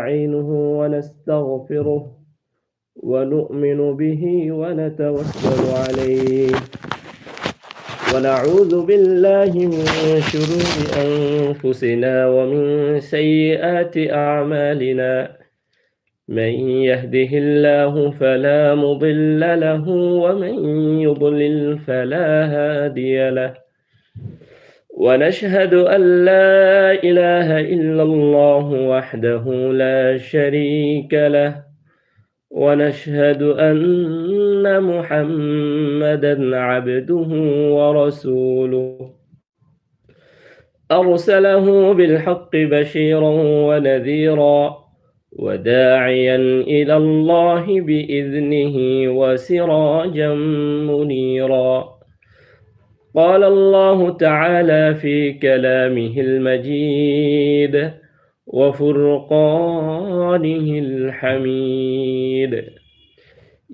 نستعينه ونستغفره ونؤمن به ونتوكل عليه ونعوذ بالله من شرور أنفسنا ومن سيئات أعمالنا من يهده الله فلا مضل له ومن يضلل فلا هادي له ونشهد أن لا إله إلا الله وحده لا شريك له ونشهد أن محمدا عبده ورسوله أرسله بالحق بشيرا ونذيرا وداعيا إلى الله بإذنه وسراجا منيرا قال الله تعالى في كلامه المجيد وفرقانه الحميد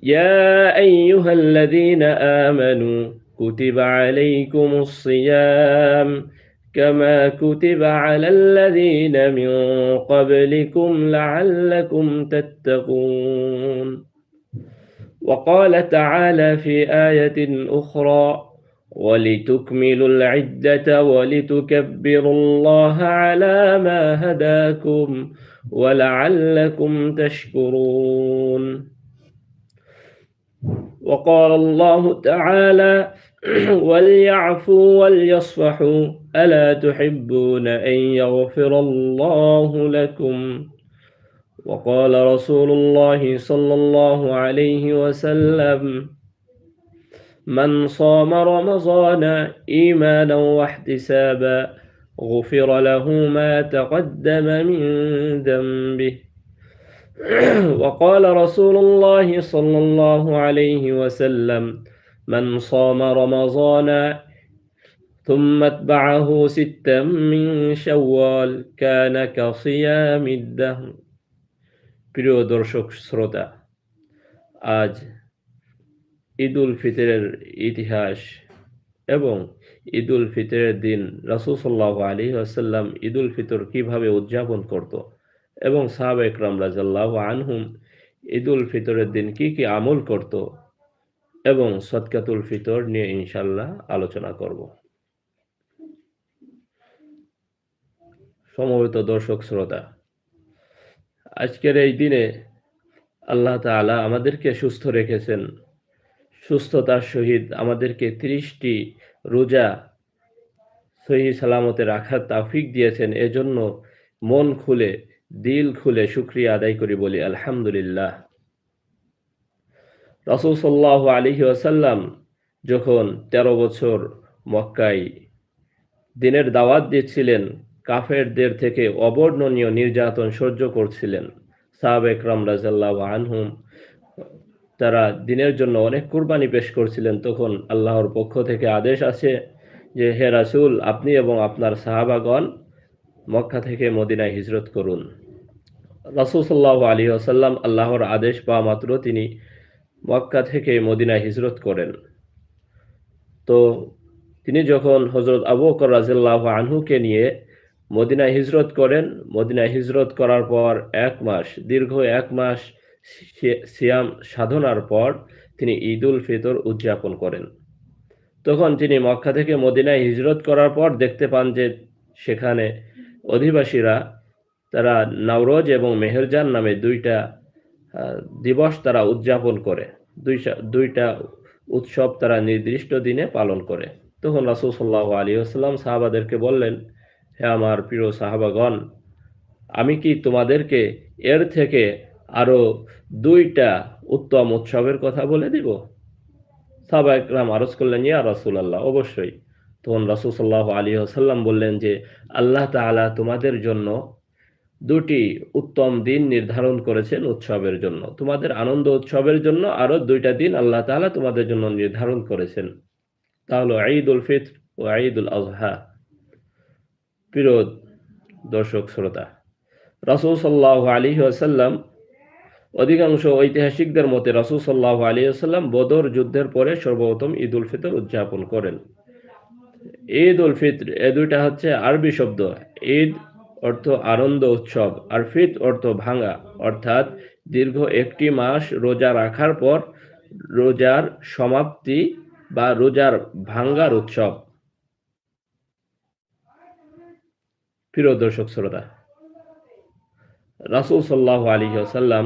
يا أيها الذين آمنوا كتب عليكم الصيام كما كتب على الذين من قبلكم لعلكم تتقون وقال تعالى في آية أخرى ولتكملوا العدة ولتكبروا الله على ما هداكم ولعلكم تشكرون وقال الله تعالى وليعفوا وليصفحوا ألا تحبون أن يغفر الله لكم وقال رسول الله صلى الله عليه وسلم من صام رمضان إيمانا واحتسابا غفر له ما تقدم من ذنبه وقال رسول الله صلى الله عليه وسلم من صام رمضان ثم اتبعه ستا من شوال كان كصيام الدهر প্রিয় দর্শক শ্রোতা, আজ ঈদুল ফিতরের ইতিহাস এবং ঈদুল ফিতরের দিন রাসূল সাল্লাল্লাহু আলাইহি ওয়াসাল্লাম ঈদুল ফিতর কিভাবে উদযাপন করত এবং সাহাবা ইকরাম রাদিয়াল্লাহু আনহুম ঈদুল ফিতরের দিন কি কি আমল করত এবং সদকাতুল ফিতর নিয়ে ইনশাআল্লাহ আলোচনা করব। সমবেত দর্শক শ্রোতা, আজকের এই দিনে আল্লাহ তাআলা আমাদেরকে সুস্থ রেখেছেন। সুস্থতার সহিত আমাদেরকে 30টি রোজা সহি সালামতে রাখার তৌফিক দিয়েছেন। এজন্য মন খুলে দিল খুলে শুকরিয়া আদায় করি, বলি আলহামদুলিল্লাহ। রাসূল সাল্লাল্লাহু আলাইহি ওয়াসাল্লাম যখন 13 বছর মক্কায় দিনের দাওয়াত দিচ্ছিলেন, কাফেরদের থেকে অবর্ণনীয় নির্যাতন সহ্য করছিলেন। সাহাবা ইকরাম রাদিয়াল্লাহু আনহুম তারা দিনের জন্য অনেক কুরবানি পেশ করছিলেন। তখন আল্লাহর পক্ষ থেকে আদেশ আছে যে, হে রাসূল, আপনি এবং আপনার সাহাবাগণ মক্কা থেকে মদিনায় হিজরত করুন। রাসূল সাল্লাল্লাহু আলাইহি ওয়াসাল্লাম আল্লাহর আদেশ পাওয়া মাত্র তিনি মক্কা থেকে মদিনায় হিজরত করেন। তো তিনি যখন হযরত আবু বকর রাদিয়াল্লাহু আনহুকে নিয়ে মদিনায় হিজরত করেন, মদিনায় হিজরত করার পর দীর্ঘ এক মাস সিয়াম সাধনার পর তিনি ঈদুল ফিতর উদযাপন করেন। তখন তিনি মক্কা থেকে মদিনায় হিজরত করার পর দেখতে পান যে সেখানে অধিবাসীরা তারা নওরোজ এবং মেহেরজান নামে দুইটা দিবস তারা উদযাপন করে, দুইটা উৎসব তারা নির্দিষ্ট দিনে পালন করে। তখন রাসূল সাল্লাল্লাহু আলাইহি ওয়াসাল্লাম সাহাবাদেরকে বললেন, হে আমার প্রিয় সাহাবাগণ, আমি কি তোমাদেরকে এর থেকে আরো 2টা উত্তম উৎসবের কথা বলে দিব? সাহাবা ইকরাম আরজ করলেন, ইয়া রাসূলুল্লাহ, অবশ্যই। তখন রাসূল সাল্লাল্লাহু আলাইহি ওয়াসাল্লাম বললেন যে, আল্লাহ তাআলা তোমাদের জন্য 2টি উত্তম দিন নির্ধারণ করেছেন উৎসবের জন্য। তোমাদের আনন্দ উৎসবের জন্য আরো 2টা দিন আল্লাহ তাআলা তোমাদের জন্য নির্ধারণ করেছেন। তা হলো ঈদুল ফিতর ও ঈদুল আযহা। প্রিয় দর্শক শ্রোতা, রাসূল সাল্লাল্লাহু আলাইহি ওয়াসাল্লাম অধিকাংশ ঐতিহাসিকদের মতে রাসূল সাল্লাল্লাহু আলাইহি ওয়াসাল্লাম বদর যুদ্ধের পরে সর্বপ্রথম ঈদুল ফিতর উদযাপন করেন। ঈদ উল ফিতর এ দুইটা হচ্ছে আরবি শব্দ। ঈদ অর্থ আনন্দ উৎসব, আর ফিত অর্থ ভাঙা, অর্থাৎ দীর্ঘ একটি মাস রোজা রাখার পর রোজার সমাপ্তি বা রোজার ভাঙ্গার উৎসব। প্রিয় দর্শক শ্রোতা, রাসূল সাল্লাল্লাহু আলাইহি ওয়াসাল্লাম